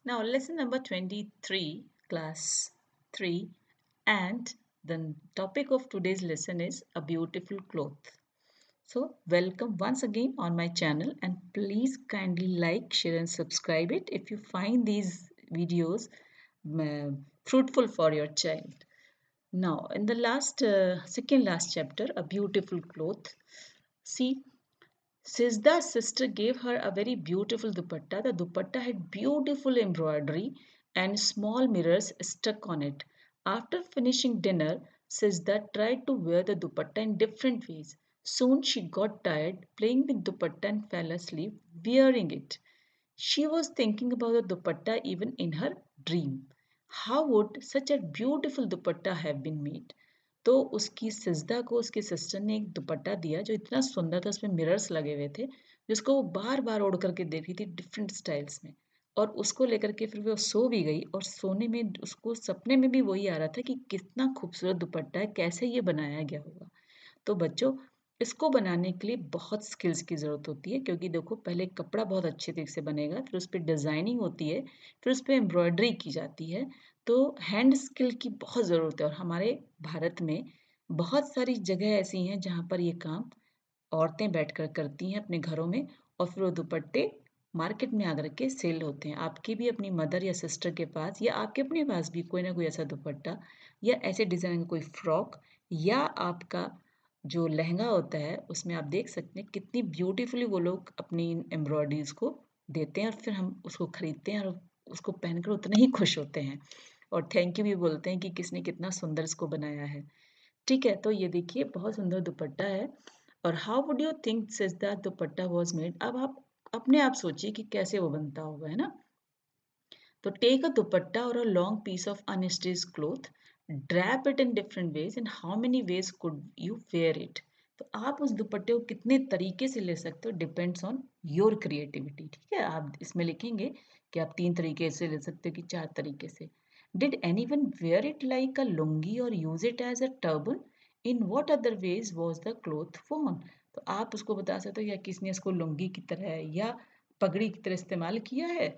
Now, lesson number 23, class 3, and the topic of today's lesson is a beautiful cloth. So, welcome once again on my channel, and please kindly like, share, and subscribe it if you find these videos fruitful for your child. Now, in the second last chapter, a beautiful cloth. See, Sizda's sister gave her a very beautiful dupatta. The dupatta had beautiful embroidery and small mirrors stuck on it. After finishing dinner, Sizda tried to wear the dupatta in different ways. Soon she got tired playing with dupatta and fell asleep wearing it. She was thinking about the dupatta even in her dream. How would such a beautiful dupatta have been made? तो उसकी सिजदा को उसकी sister ने एक दुपट्टा दिया जो इतना सुंदर था, उसमें मिरर्स लगे हुए थे जिसको वो बार बार ओढ़ करके देख रही थी डिफरेंट स्टाइल्स में। और उसको लेकर के फिर वो सो भी गई और सोने में उसको सपने में भी वही आ रहा था कि कितना खूबसूरत दुपट्टा है, कैसे ये बनाया गया होगा। तो बच्चों, इसको बनाने के लिए बहुत स्किल्स की ज़रूरत होती है, क्योंकि देखो पहले कपड़ा बहुत अच्छे तरीके से बनेगा, फिर उस पर डिज़ाइनिंग होती है, फिर उस पर एम्ब्रॉयडरी की जाती है। तो हैंड स्किल की बहुत ज़रूरत है और हमारे भारत में बहुत सारी जगह ऐसी हैं जहाँ पर ये काम औरतें बैठकर करती हैं अपने घरों में, और फिर वो दुपट्टे मार्केट में आकर के सेल होते हैं। आपकी भी अपनी मदर या सिस्टर के पास या आपके अपने पास भी कोई ना कोई ऐसा दुपट्टा या ऐसे डिज़ाइन का कोई फ्रॉक या आपका जो लहंगा होता है, उसमें आप देख सकते हैं कितनी ब्यूटीफुली वो लोग अपनी एम्ब्रॉयडरीज को देते हैं और फिर हम उसको खरीदते हैं और उसको पहनकर उतने ही खुश होते हैं और थैंक यू भी बोलते हैं कि किसने कितना सुंदर इसको बनाया है। ठीक है, तो ये देखिए बहुत सुंदर दुपट्टा है। और हाउ वुड यू थिंक सिज दैट दुपट्टा वाज मेड? अब आप अपने आप सोचिए कि कैसे वो बनता होगा, है ना? तो take a dupatta or a long piece of unstitched cloth, wrap it in different ways, and how many ways could you wear it? तो आप उस दुपट्टे को कितने तरीके से ले सकते हो, डिपेंड्स ऑन योर क्रिएटिविटी। ठीक है, आप इसमें लिखेंगे कि आप 3 तरीके से ले सकते हो कि 4 तरीके से। Did anyone wear it like a lungi और use it as a turban? In what other ways was the cloth worn? तो आप उसको बता सकते हो या किसने इसको लुंगी की तरह या पगड़ी की तरह इस्तेमाल किया है,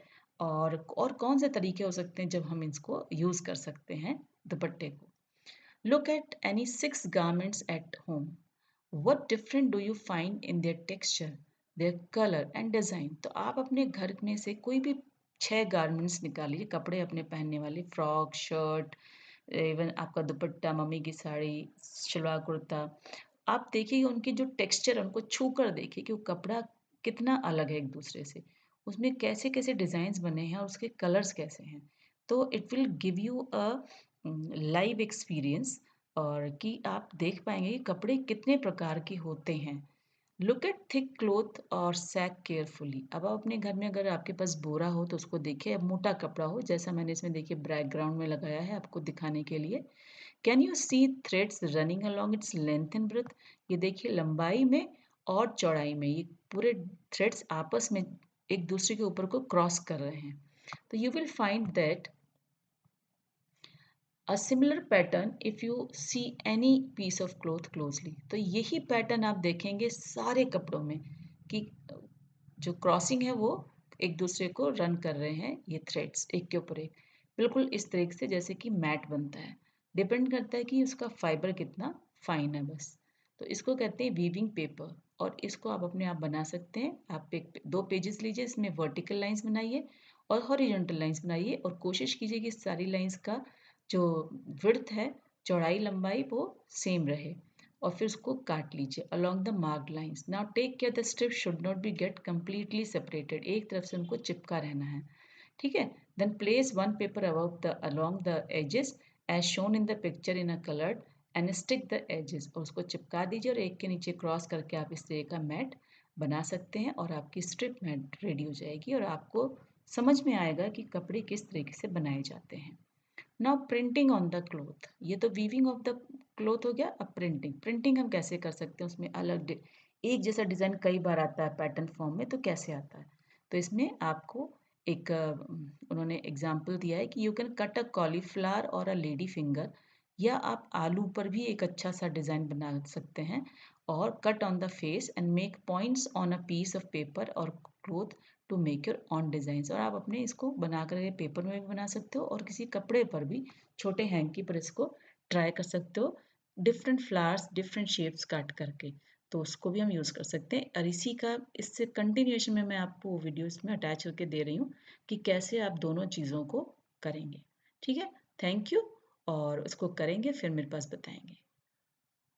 और कौन से तरीके हो सकते हैं जब हम इसको यूज कर सकते हैं दुपट्टे को। Look at any 6 garments at home, what different do you find in their texture, their color and design? तो आप अपने घर में से कोई भी 6 गारमेंट्स निकालिए, कपड़े अपने पहनने वाले, फ्रॉक, शर्ट, इवन आपका दुपट्टा, मम्मी की साड़ी, शलवार कुर्ता। आप देखिए उनकी जो टेक्सचर है उनको छू कर देखिए कि वो कपड़ा कितना अलग है एक दूसरे से, उसमें कैसे कैसे डिजाइन बने हैं और उसके कलर्स कैसे हैं। तो it will give you a live experience, और कि आप देख पाएंगे कि कपड़े कितने प्रकार के होते हैं। लुक एट थिक क्लोथ और सैक केयरफुली। अब आप अपने घर में अगर आपके पास बोरा हो तो उसको देखिए, अब मोटा कपड़ा हो जैसा मैंने इसमें देखिए बैकग्राउंड में लगाया है आपको दिखाने के लिए। Can you see threads running along its length and breadth? ये देखिए लंबाई में और चौड़ाई में ये पूरे थ्रेड्स आपस में एक दूसरे के ऊपर को क्रॉस कर रहे हैं। तो you will find that a similar pattern if you see any piece of cloth closely। तो यही पैटर्न आप देखेंगे सारे कपड़ों में कि जो क्रॉसिंग है वो एक दूसरे को रन कर रहे हैं, ये थ्रेड्स एक के ऊपर एक, बिल्कुल इस तरीके से जैसे कि मैट बनता है। डिपेंड करता है कि उसका फाइबर कितना फाइन है बस। तो इसको कहते हैं वीविंग पेपर, और इसको आप अपने आप बना सकते हैं। आप 2 पेजेस लीजिए, इसमें वर्टिकल लाइंस बनाइए और हॉरिजॉन्टल लाइंस बनाइए, और कोशिश कीजिए कि सारी लाइंस का जो विड्थ है, चौड़ाई लंबाई वो सेम रहे, और फिर उसको काट लीजिए along the marked lines. Now take care the strip should not be get completely separated, एक तरफ से उनको चिपका रहना है। ठीक है, then place one paper above the along the edges as shown in the picture in a coloured and stick the edges, और उसको चिपका दीजिए और एक के नीचे क्रॉस करके आप इस तरह का मैट बना सकते हैं, और आपकी स्ट्रिप मैट रेडी हो जाएगी और आपको समझ में आएगा कि कपड़े किस तरीके से बनाए जाते हैं। Now printing on the cloth, ये तो वीविंग ऑफ द क्लोथ हो गया। अब प्रिंटिंग, प्रिंटिंग हम कैसे कर सकते हैं, उसमें अलग एक जैसा डिज़ाइन कई बार आता है पैटर्न फॉर्म में, तो कैसे आता है? तो इसमें आपको एक उन्होंने एग्जाम्पल दिया है कि you can cut a cauliflower और अ लेडी फिंगर, या आप आलू पर भी एक अच्छा सा डिज़ाइन बना सकते हैं, और cut on the face and make points on a piece of paper और cloth to make your own designs. और आप अपने इसको बना कर पेपर में भी बना सकते हो और किसी कपड़े पर भी, छोटे हैंकी पर इसको ट्राई कर सकते हो, डिफरेंट फ्लावर्स डिफरेंट शेप्स काट करके, तो उसको भी हम यूज़ कर सकते हैं। और इसी का इससे कंटिन्यूएशन में मैं आपको वीडियो इसमें अटैच करके दे रही हूँ कि कैसे आप दोनों चीज़ों को करेंगे। ठीक है, थैंक यू। और इसको करेंगे फिर मेरे पास बताएंगे।